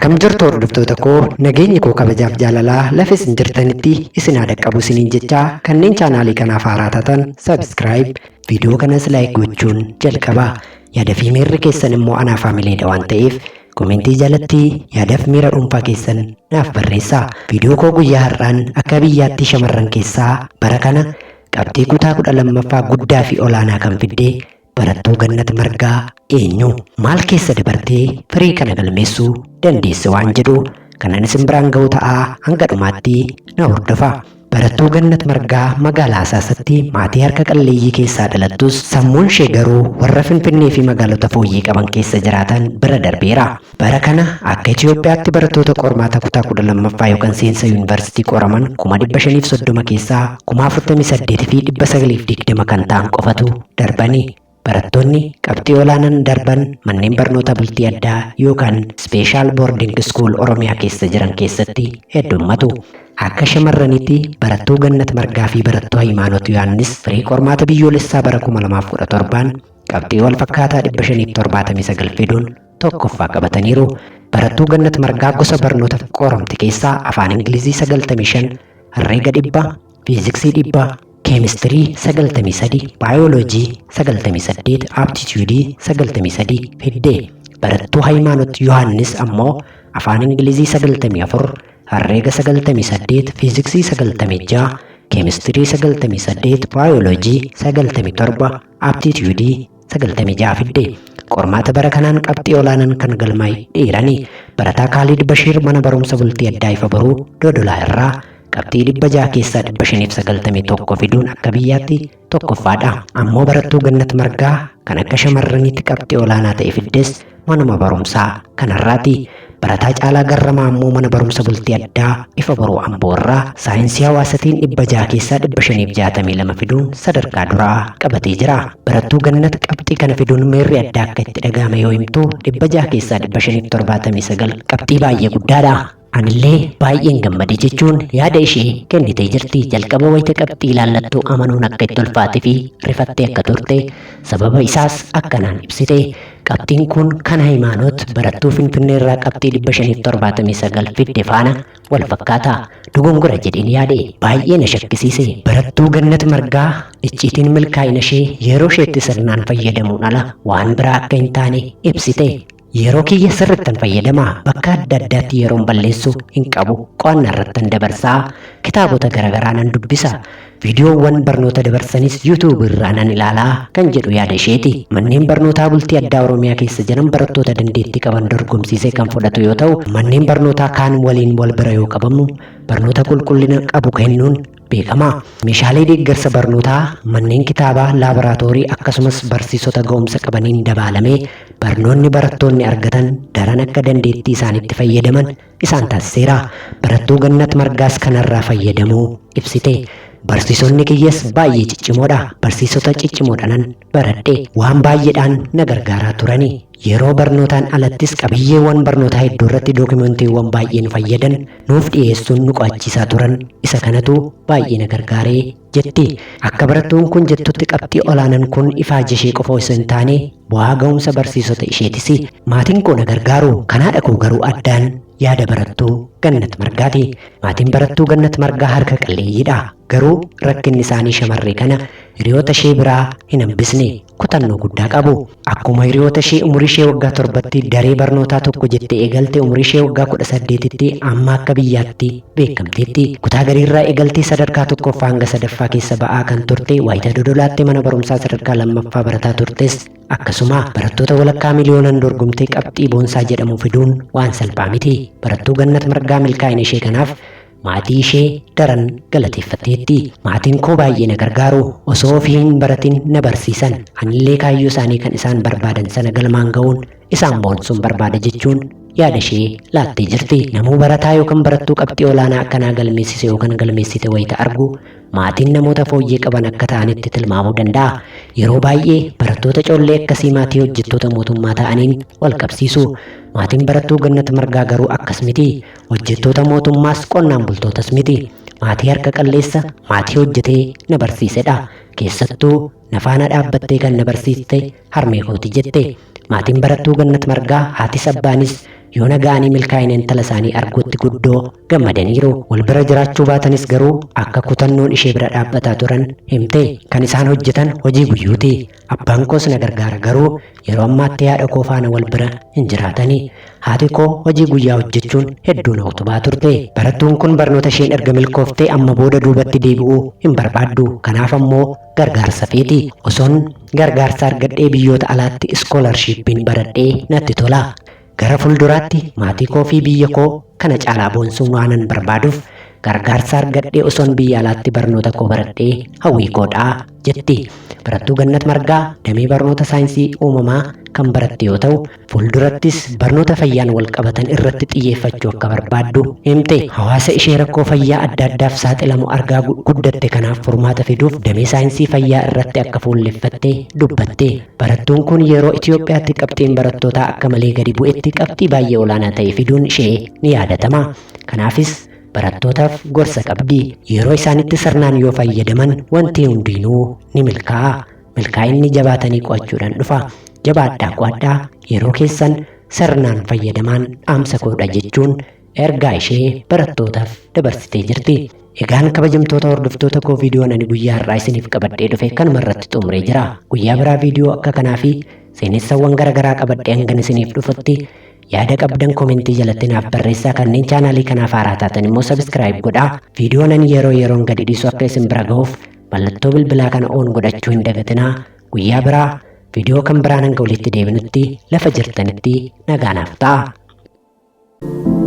Akkam jirtu hordoftoota koo nageenyi koo kabajaaf jaalalaa lafa isin jirtanitti isin haa dhaqqabu isiniin jechaa kanneen chaanaalii kanaaf haaraa taatan subscribe viidiyoo kanas like gochuun jalqabaa yaada fi miirri keessan immoo anaaf faamileedha waan ta'eef komentii jalatti yaadaaf miira dhuunfaa keessan naaf barreessaa. Viidiyoo koo guyyaa har'aan akka biyyaatti shamarran keessaa bara kana qabxii kutaa 12ffaa guddaa fi olaanaa kan fidde barattuu Gannat Margaa eenyu maal keessa dabartee firii kana galmeessuu dandeesse waan jedhu kanan isin biraan ga'u ta'aa hanga dhumaatti na hordofaa. Barattuu Gannat Margaa magaalaa Asaasatti maatii harka qalleeyyii keessaa dhalattus sammuun ishee garuu warra Finfinnee fi magaalota fooyyee qaban keessa jiraatan bira darbeera. Bara kana akka Itoophiyaatti barattoota qormaata kutaa 12ffaa yookaan seensa yuunivarsiitii qoraman 530 keessaa 48,920 kan ta'an qofatu darbani. Barattoonni qabxii olaanaan darban manneen barnoota bultii addaa yookaan Special Boarding School Oromiyaa keessa jiran keessatti heddummatu. Akka shamarraniitti barattuu Gannat Margaa fi barattuu Hayimaanot Yohaannis firii qormaata biyyoolessaa bara 2017 qabxii wal fakkaataa 579 fiduun tokkoffaa qabataniiru. Barattuu Gannat Margaa gosa barnoota qoramte keessaa afaan Ingilizii 95, herreega 100, fiiziksii 100, keemistirii 93, baayoloojii 98, aptituudii 93 fidde. Barattuu Hayimaanot Yohaannis ammoo afaan Ingilizii 94, herreega 98, fiiziksii 96, keemistirii 98, baayoloojii 97, aptituudii 96 fidde. Qormaata bara kanaan qabxii olaanaan kan galmaa'e dhiirani. Barataa Kaalid Bashiir mana barumsa bultii addaa Ifa Baruu Dodolaa irraa qabxii 600 keessaa 591 fiduun akka biyyaatti tokkoffaadha. Ammoo barattuu Gannat Margaa kan akka shamarraniitti qabxii olaanaa ta'e fiddes manuma barumsaa kanarraati. Barataa Caalaa Garramaa ammoo mana barumsa bultii addaa Ifa Baruu Amboo irraa saayinsii hawaasatiin 600 keessaa 562 fiduun sadarkaa duraa qabatee jira. Barattuu Gannat qabxii kana fiduun miirri addaa akka itti dhagahame yoo himtu 600 keessaa 579 qabxii baay'ee guddaadha. Anillee baay'een gammade jechuun yaada ishee kennitee jirti. Jalqaba wayita qabxii ilaallattu amanuun akka itti ulfaatee fi rifattee akka turte sababa isaas akkanaan ibsite. Qabxiin kun kan Hayimaanot barattuu Finfinnee irraa qabxii 579 fidde faana wal fakkaata. Dogongora jedheen yaade baay'ee na shakkisiise. Barattuu Gannat Margaa icciitiin milkaa'ina ishee yeroo isheetti sirnaan fayyadamuun ala waan biraa akka hin taane ibsite. Yeroo kiyya sirrittan fayyadamaa bakka adda addaatti yeroon balleessu hin qabu. Qo'annaa irrattan dabarsaa, kitaabota garaagaraa nan dubbisa, viidiyoowwan barnoota dabarsanis YouTube irraa nan ilaalaa kan jedhu yaada isheeti. Manneen barnootaa bultii addaa Oromiyaa keessa jiran barattoota dandeettii qaban dorgomsiisee kan fudhatu yoo ta'u, manneen barnootaa kaan waliin wal bira yoo qabamu barnoota qulqullina qabu kennuun beekama. Meeshaalee deeggarsa barnootaa, manneen kitaabaa, laaboraatoorii akkasumas barsiisota ga'umsa qabaniin dabaalamee barnoonni barattoonni argatan daran akka dandeettii isaanitti fayyadaman isaan taasiseera. Barattuu Gannat Margaas kanarraa fayyadamuu ibsite. Barsiisonni kiyyas baay'ee ciccimoodha. Barsiisota ciccimoodhaan baradhe waan baay'eedhaan na gargaaraa turani. Yeroo barnootaan alattis qabiyyeewwan barnootaa hedduu irratti dookumentiiwwan baay'een fayyadan nuuf dhiyeessuun nu qo'achiisaa turan. Isa kanatu baay'ee na gargaaree jetti. Akka barattuun kun jettutti qabxii olaanaan kun ifaajja ishee qofa osoo hin taane bu'aa ga'umsa barsiisota isheetis. Maatiin koo na gargaaru, kan haadha koo garuu addaan yaada barattuu Gannat Margaati. Maatiin barattuu Gannat Margaa harka qalleeyyiidha. Garuu rakkinni isaanii shamarree kana hiriyoota ishee biraa hin hambisne. Kutannoo guddaa qabu. Akkuma hiriyoota ishee umurii ishee waggaa 7tti daree barnootaa tokko jettee eegalte umurii ishee waggaa 18tti amma akka biyyaatti beekamteetti. Kutaa gariirraa eegaltee sadarkaa 1ffaa hanga 3ffaa keessa ba'aa kan turte. Waayita Dodolaatti mana barumsaa sadarkaa 2ffaa barataa turtes. Akkasuma barattoota walakkaa miliyoonaan dorgomtee qabxii boonsaa jedhamu fiduun waan salphaa miti. Barattuu Gannat Margaa milkaa'ina ishee kanaaf maatii ishee daran galateeffatteetti. Maatiin koo baay'ee na gargaaru, osoo ofii hin baratin na barsiisan. Anillee kaayyoo isaanii kan isaan barbaadan sana galmaan ga'uun isaan boonsuun barbaada jechuun yaada ishee laattee jirti. Namuu barataa yookaan barattuu qabxii olaanaa akkanaa galmeessise yookaan galmeessite wayita argu maatiin namoota fooyyee qaban akka ta'anitti tilmaamuu danda'a. Yeroo baay'ee barattoota collee akkasii maatii hojjettoota mootummaa ta'aniin wal qabsiisu. Maatiin barattuu Gannat Margaa garuu akkas miti. Hojjettoota mootummaas qonnaan bultootas miti. Maatii harka qalleessa, maatii hojjetee na barsiisedha. Keessattuu na faana dhaabbattee kan na barsiiste harmee kooti jette. Maatiin barattuu Gannat Margaa haati abbaanis yoo naga'anii milkaa'ina intala isaanii arguutti guddoo gammadaniiru. Wal bira jiraachuu baatanis garuu akka kutannoon ishee bira dhaabbataa turan himte. Kan isaan hojjetan hojii guyyuuti. Abbaan koos na gargaara garuu yeroo ammaatti haadha koo faana wal bira hin jiraatanii. Haati koo hojii guyyaa hojjechuun hedduu na utubaa turte. Barattuun kun barnoota isheen erga milkooftee amma booda duubatti deebi'uu hin barbaaddu. Kanaaf ammoo gargaarsa feeti. Osoon gargaarsa argadhee biyyoota alaatti iskoolarshippiin baradhee natti tola. Gara fuulduraatti maatii koo fi biyya koo kana caalaa boonsuun waanan barbaaduuf gargaarsa argadhee osoon biyya alaatti barnoota koo baradhee hawwii koodhaa jetti. Barattuu Gannat Margaa damee barnoota saayinsii uumamaa kan baratte yoo ta'u, fuuldurattis barnoota fayyaan wal qabatan irratti xiyyeeffachuu akka barbaaddu himte. Hawaasa ishee rakkoo fayyaa adda addaaf saaxilamu argaa guddatte kanaaf furmaata fiduuf damee saayinsii fayyaa irratti akka fuulleffattee dubbatte. Barattuun kun yeroo Itoophiyaatti qabxiin barattootaa akka malee gadi bu'etti qabxii baay'ee olaanaa ta'e fiduun ishee ni yaadatama. Kanaafis barattootaaf gorsa qabdi. Yeroo isaanitti sirnaan yoo fayyadaman wanti hundinuu ni milkaa'a. Milkaa'inni jabaatanii qo'achuudhaan dhufa. Jabaadhaa qo'adhaa, yeroo keessan sirnaan fayyadamaan dhaamsa koodha jechuun ergaa ishee barattootaaf dabarsitee jirti. Egaan kabajamtoota hordoftoota koo viidiyoon ani guyyaa har'aa isiniif qabadhee dhufe kanuma irratti xumuree jira. Guyyaa biraa viidiyoo akka kanaa fi seenessawwan garaagaraa qabadhee hangan isiniif dhufutti yaada qabdan komentii jalatti naaf barreessaa. Kanneen chaanaalii kanaaf haaraa taatan immoo sabiskiraayib godhaa. Viidiyoon ani yeroo yeroon gadi dhiisu akka isin bira ga'uuf mallattoo bilbilaa kana oon godhachuu hin dagatinaa. Guyyaa biraa viidiyoo kan biraan hanga walitti deebinutti lafa jirtanitti nagaa naaf ta'a.